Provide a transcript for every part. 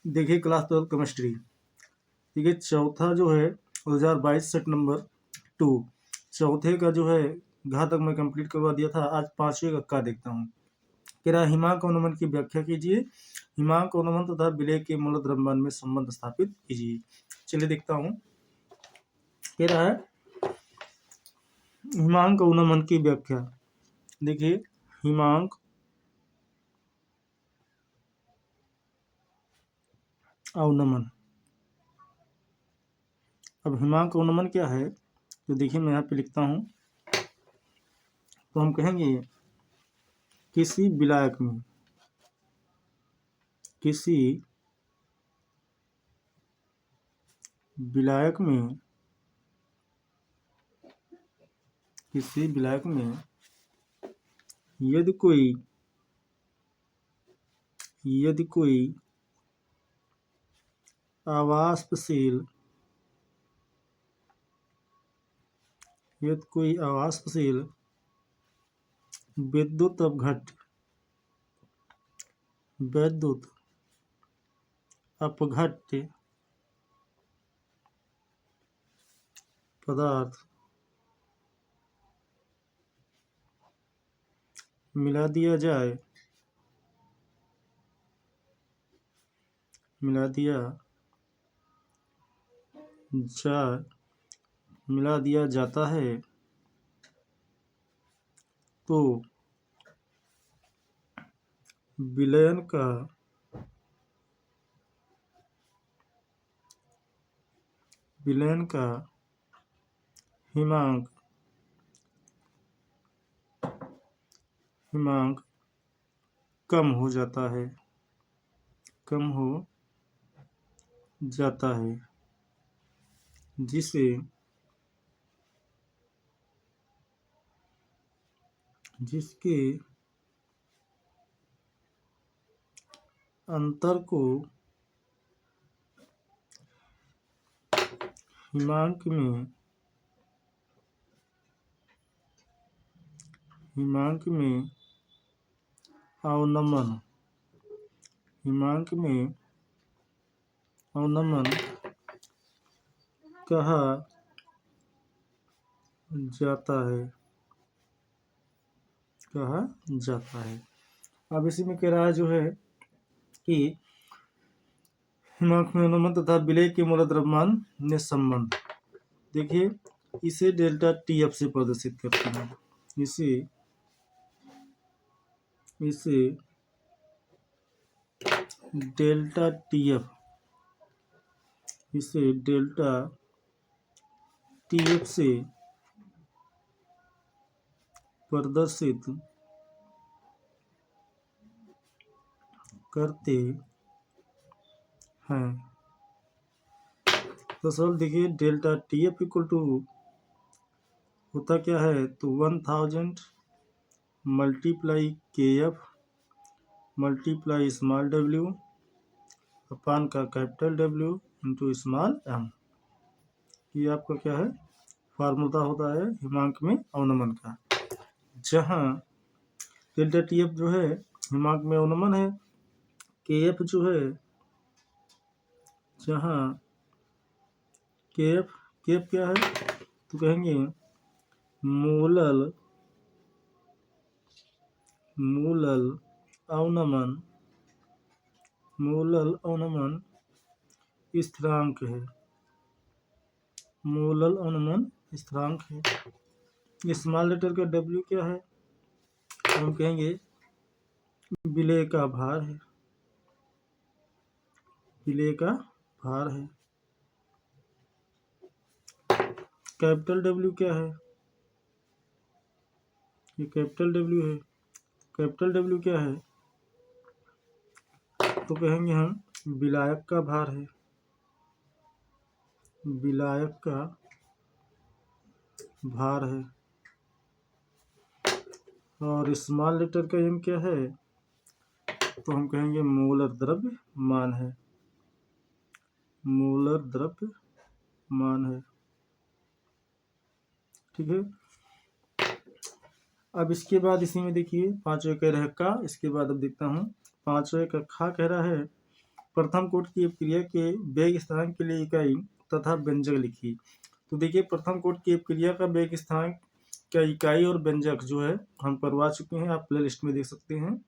देखिए class 12 chemistry. ठीक है, चौथा जो है 2022 सेट नंबर 2, चौथे का जो है घा तक मैं कंप्लीट करवा दिया था। आज पांचवें का का देखता हूँ। कह रहा है हिमांक अनुमान की व्याख्या कीजिए, हिमांक अनुमान तथा विलय के मूल द्रव्यमान में संबंध स्थापित कीजिए। चलिए देखता हूँ। कह रहा है हिमांक अनुमान की व्याख्या। देखिए हिमांक अवनमन। अब हिमांक अवनमन क्या है, तो देखिए मैं यहाँ पे लिखता हूँ। तो हम कहेंगे किसी विलायक में, किसी विलायक में, किसी विलायक में यदि कोई आवासशील विद्युत अपघट्य पदार्थ मिला दिया जाए, मिला दिया जाता है, तो विलयन का हिमांक कम हो जाता है, जिसके अंतर को हिमांक में अवनमन कहा जाता है। अब इसी में कह रहा है जो है कि हिमांक में अवनमन तथा विलय के मूल द्रव्यमान में संबंध। देखिए इसे डेल्टा टी एफ से प्रदर्शित करते हैं। इसे डेल्टा टी एफ से प्रदर्शित करते हैं। तो सवाल देखिए delta T F equal to होता क्या है, तो 1000 मल्टीप्लाई के F multiply small W upon का capital W into small M. ये आपका क्या है, फार्मूला होता है हिमांक में अवनमन का। जहाँ डेल्टा टी एफ जो है हिमांक में अवनमन है, के एफ जो है, जहाँ के एफ क्या है, तो कहेंगे मूलल अवनमन स्थिरांक है। स्मॉल लेटर का डब्ल्यू क्या है, तो हम कहेंगे विलय का भार है। कैपिटल डब्ल्यू क्या है, ये कैपिटल डब्ल्यू है। कैपिटल डब्ल्यू क्या है, तो कहेंगे हम विलायक का भार है। और स्मॉल लेटर का एम क्या है, तो हम कहेंगे मूलर द्रव्यमान है। ठीक है। अब इसके बाद इसी में देखिए पांचवें कह रहा है का, इसके बाद अब देखता हूँ पांचवें का खा कह रहा है प्रथम कोटि की अपक्रिया के वेग स्थिरांक के लिए इकाई तथा व्यंजक लिखिए। तो देखिए प्रथम कोटि की अपक्रिया का वेग स्थिरांक का इकाई और व्यंजक जो है हम करवा चुके हैं, आप प्ले लिस्ट में देख सकते हैं।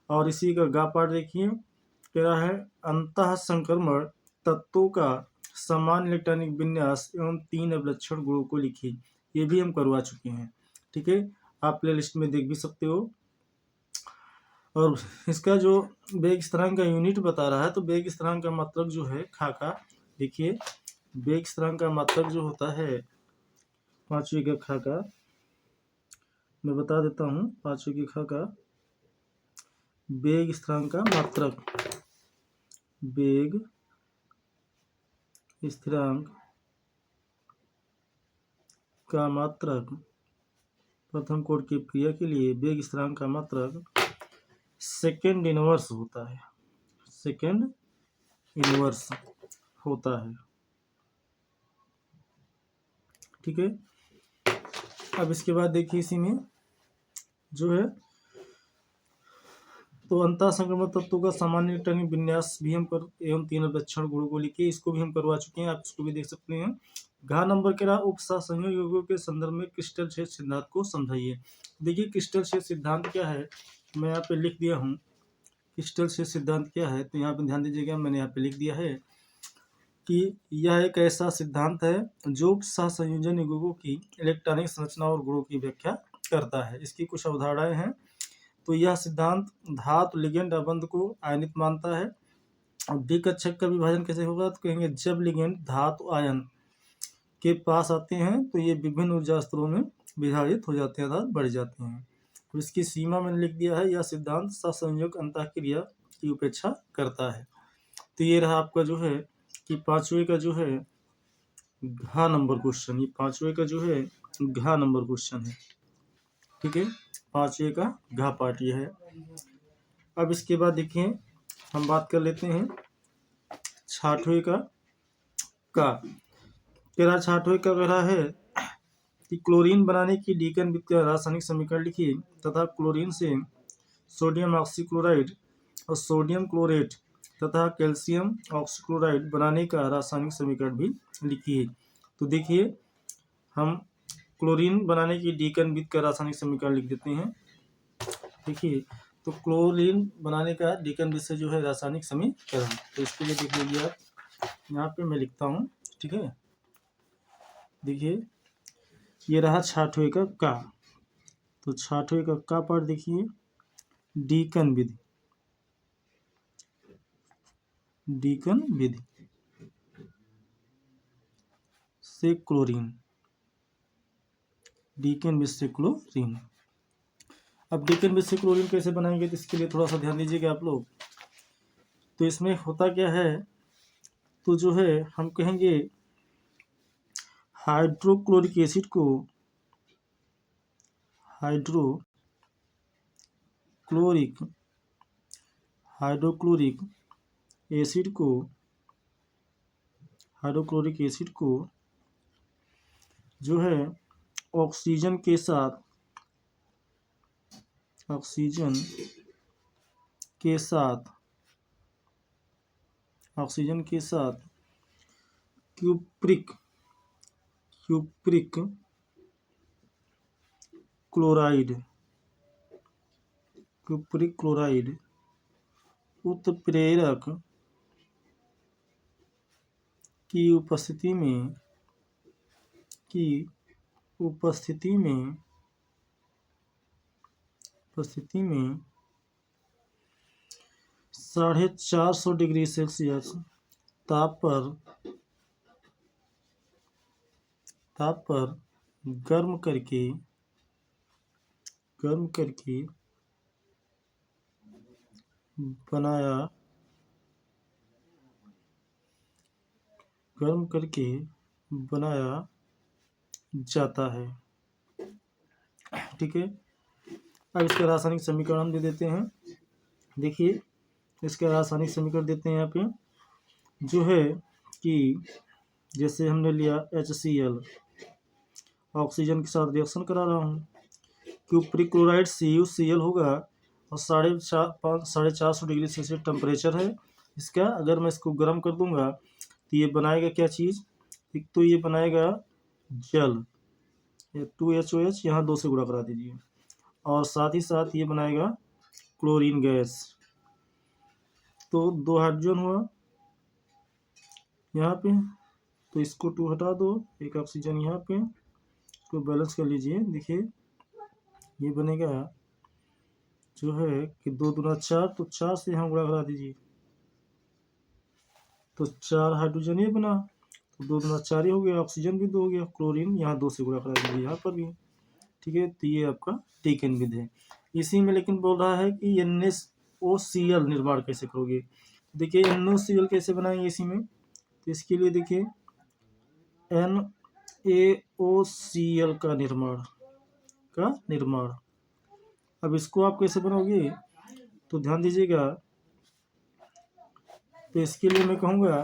और इसी का गा पाठ देखिए, कह रहा है अंतः संक्रमण तत्वों का समान इलेक्ट्रॉनिक विन्यास एवं 3 अवलक्षण गुणों को लिखिए। ये भी हम करवा चुके हैं, ठीक है, आप प्ले लिस्ट में देख भी सकते हो। और इसका जो वेग स्थिरांक का यूनिट बता रहा है, तो वेग स्थिरांक का मात्रक जो है खाका, देखिए वेग स्थिरांक का मात्रक जो होता है 5वीं कक्षा का, मैं बता देता हूँ 5वीं कक्षा का वेग स्थिरांक का मात्रक, वेग स्थिरांक का मात्रक प्रथम कोटि की अपक्रिया के लिए वेग स्थिरांक का मात्रक सेकेंड इनवर्स होता है, सेकेंड इनवर्स होता है, ठीक है। अब इसके बाद देखिए इसी में जो है, तो अंतः संक्रमण तत्वों का सामान्य इलेक्ट्रॉनिक विन्यास भी हम कर एवं 3 अवलक्षण गुणों को लिखिए, इसको भी हम करवा चुके हैं, आप इसको भी देख सकते हैं। घ नंबर के उप सहसंयोजक योगों के संदर्भ में क्रिस्टल छेद सिद्धांत को समझाइए। देखिए क्रिस्टल छेद सिद्धांत क्या है, मैं यहाँ पे लिख दिया हूँ। क्रिस्टल छेद सिद्धांत क्या है, तो यहाँ पे ध्यान दीजिएगा, मैंने यहाँ पे लिख दिया है कि यह एक ऐसा सिद्धांत है जो सहसंयोजन युग्मकों की इलेक्ट्रॉनिक संरचना और गुणों की व्याख्या करता है। इसकी कुछ अवधारणाएं हैं। तो यह सिद्धांत धातु लिगेंड बंध को आयनित मानता है। और द्विकक्षक का विभाजन कैसे होगा, तो कहेंगे जब लिगेंड धातु आयन के पास आते हैं तो ये विभिन्न ऊर्जा स्तरों में विभाजित हो जाते हैं, अर्थात बढ़ जाते हैं। तो इसकी सीमा मैंने लिख दिया है, यह सिद्धांत सहसंयोजक अंतःक्रिया की उपेक्षा करता है। तो ये रहा आपका जो है कि 5वें का जो है घ नंबर क्वेश्चन, ये 5वें का जो है घ नंबर क्वेश्चन है, ठीक है, 5वें का घ पार्ट ये है। अब इसके बाद देखिए हम बात कर लेते हैं 6वें का तेरा 6वें का कह रहा है कि क्लोरीन बनाने की डीकन विद का रासायनिक समीकरण लिखिए तथा क्लोरीन से सोडियम ऑक्सीक्लोराइड और सोडियम क्लोरेट तथा कैल्शियम ऑक्सीक्लोराइड बनाने का रासायनिक समीकरण भी लिखिए। तो देखिए हम क्लोरीन बनाने की डीकन विद का रासायनिक समीकरण लिख देते हैं। देखिए तो क्लोरीन बनाने का डीकन विद से जो है रासायनिक समीकरण, तो इसके लिए देख लीजिए आप, यहाँ पे मैं लिखता हूँ, ठीक है। देखिए ये रहा 6वें का, तो 6वें का पार्ट देखिए डीकन विधि, डीकन विधि से क्लोरीन, डीकन विधि से क्लोरीन। अब डीकन विधि से क्लोरीन कैसे बनाएंगे, तो इसके लिए थोड़ा सा ध्यान दीजिएगा आप लोग। तो इसमें होता क्या है, तो जो है हम कहेंगे हाइड्रोक्लोरिक एसिड को हाइड्रोक्लोरिक एसिड को जो है ऑक्सीजन के साथ क्यूप्रिक क्लोराइड उत्प्रेरक की उपस्थिति में 450 डिग्री सेल्सियस ताप पर गर्म करके बनाया जाता है, ठीक है। अब इसका रासायनिक समीकरण हम दे देते हैं। देखिए इसका रासायनिक समीकरण देते हैं यहाँ पे, जो है कि जैसे हमने लिया HCl, ऑक्सीजन के साथ रिएक्शन करा रहा हूँ, क्यूप्रिक क्लोराइड CuCl होगा और 450 डिग्री सेल्सियस टेम्परेचर है, इसका अगर मैं इसको गर्म कर दूंगा तो ये बनाएगा क्या चीज़, एक तो ये बनाएगा जल, 2HOH यहाँ 2 से गुणा करा दीजिए, और साथ ही साथ ये बनाएगा क्लोरीन गैस। तो 2 हाइड्रोजन हुआ यहाँ पे, तो इसको 2 हटा दो, एक ऑक्सीजन यहाँ पे, इसको बैलेंस कर लीजिए। देखिए ये बनेगा जो है कि 2 दूना 4, तो 4 से यहाँ गुणा करा दीजिए, तो 4 हाइड्रोजन ये बना, तो 2 दूना 4 ही हो गया, ऑक्सीजन भी 2 हो गया, क्लोरीन यहाँ 2 से गुणा करा दीजिए यहाँ पर भी। ठीक है, तो ये आपका टेकन विद है। इसी में लेकिन बोल रहा है कि NaOCl निर्माण कैसे करोगे। देखिए NaOCl कैसे बनाएंगे इसी में, तो इसके लिए देखिए NaOCl का निर्माण, अब इसको आप कैसे बनाओगे तो ध्यान दीजिएगा। तो इसके लिए मैं कहूँगा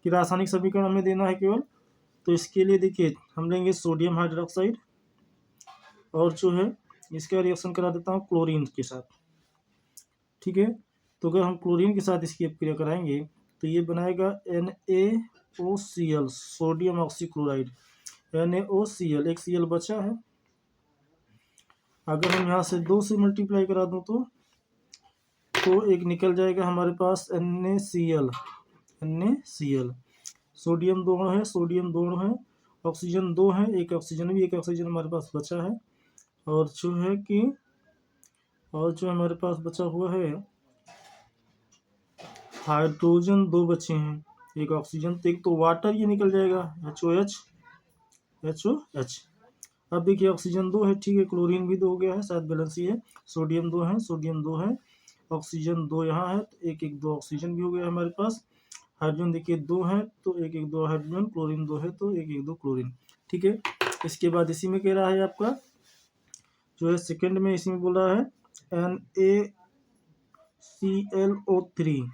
कि रासायनिक समीकरण हमें देना है केवल, तो इसके लिए देखिए हम लेंगे सोडियम हाइड्रोक्साइड और जो है इसका रिएक्शन करा देता हूँ क्लोरीन के साथ। ठीक है, तो अगर हम क्लोरीन के साथ इसकी क्रिया कराएंगे तो ये बनाएगा NaOCl, सोडियम ऑक्सीक्लोराइड, NaOCl, एक Cl बचा है, अगर हम यहाँ से 2 से मल्टीप्लाई करा दूँ तो एक निकल जाएगा हमारे पास NaCl, सोडियम 2 है, ऑक्सीजन 2 है, एक ऑक्सीजन हमारे पास बचा है, और जो है कि हमारे पास बचा हुआ है हाइड्रोजन 2 बचे हैं, एक ऑक्सीजन, तो एक तो वाटर ये निकल जाएगा HOH। अब देखिए ऑक्सीजन 2 है, ठीक है, क्लोरीन भी 2 हो गया है, शायद बैलेंस ही है, सोडियम 2 है, ऑक्सीजन 2 यहाँ है, तो एक 2 ऑक्सीजन भी हो गया हमारे पास, हाइड्रोजन देखिए 2 है, तो एक 2 हाइड्रोजन, क्लोरीन 2 है, तो एक 2 क्लोरीन। ठीक है, इसके बाद इसी में कह रहा है आपका जो है सेकंड में, इसी में बोल रहा है NaClO3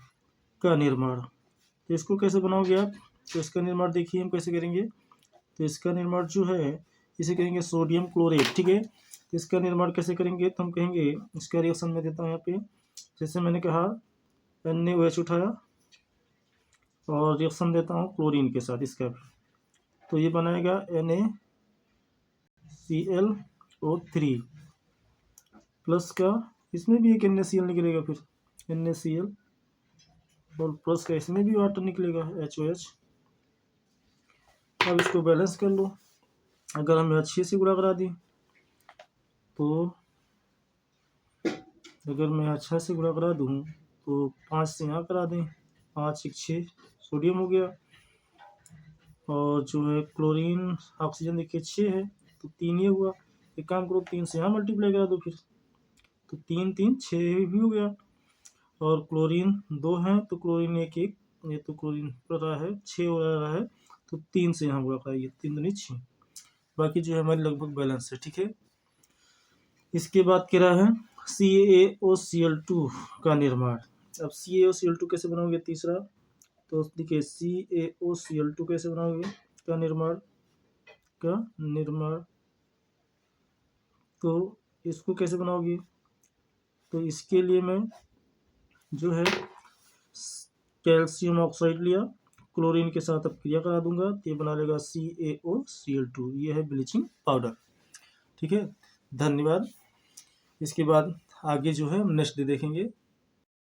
का निर्माण। तो इसको कैसे बनाओगे आप, तो इसका निर्माण देखिए हम कैसे करेंगे। तो इसका निर्माण जो है इसे करेंगे सोडियम क्लोरेट। ठीक है, तो इसका निर्माण कैसे करेंगे, तो हम कहेंगे इसका रिएक्शन में देता हूँ यहाँ पे, जैसे मैंने कहा NaOH उठाया और रिएक्शन देता हूँ क्लोरीन के साथ इसका, तो ये बनाएगा NaClO3 प्लस का, इसमें भी एक NaCl निकलेगा, फिर NaCl और प्लस का इसमें भी वाटर निकलेगा HOH। अब इसको बैलेंस कर लो, अगर हमें अच्छे से गुणा करा दी तो अगर मैं अच्छा से गुणा करा दूँ तो 5 से यहाँ करा दें, 5 1 6 सोडियम हो गया, और जो है क्लोरीन ऑक्सीजन देखिए 6 है, तो 3 ये हुआ, एक काम करो 3 से यहाँ मल्टीप्लाई करा दो फिर, तो 3 3 6 भी हो गया, और क्लोरीन 2 है, तो क्लोरीन 1 1, ये तो क्लोरीन पड़ रहा है 6 हो रहा है, तो 3 से यहाँ गुणा कराइए, 3 दूनी 6, बाकी जो है हमारी लगभग बैलेंस है। ठीक है, इसके बाद कह रहा है CaOCl2 का निर्माण। अब CaOCl2 कैसे बनाओगे तीसरा, तो देखिए CaOCl2 कैसे बनाओगे का निर्माण, तो इसको कैसे बनाओगे, तो इसके लिए मैं जो है कैल्शियम ऑक्साइड लिया, क्लोरीन के साथ अब क्रिया करा दूंगा, तो ये बना लेगा CaOCl2, ये है ब्लीचिंग पाउडर। ठीक है, धन्यवाद। इसके बाद आगे जो है हम नेक्स्ट डे देखेंगे।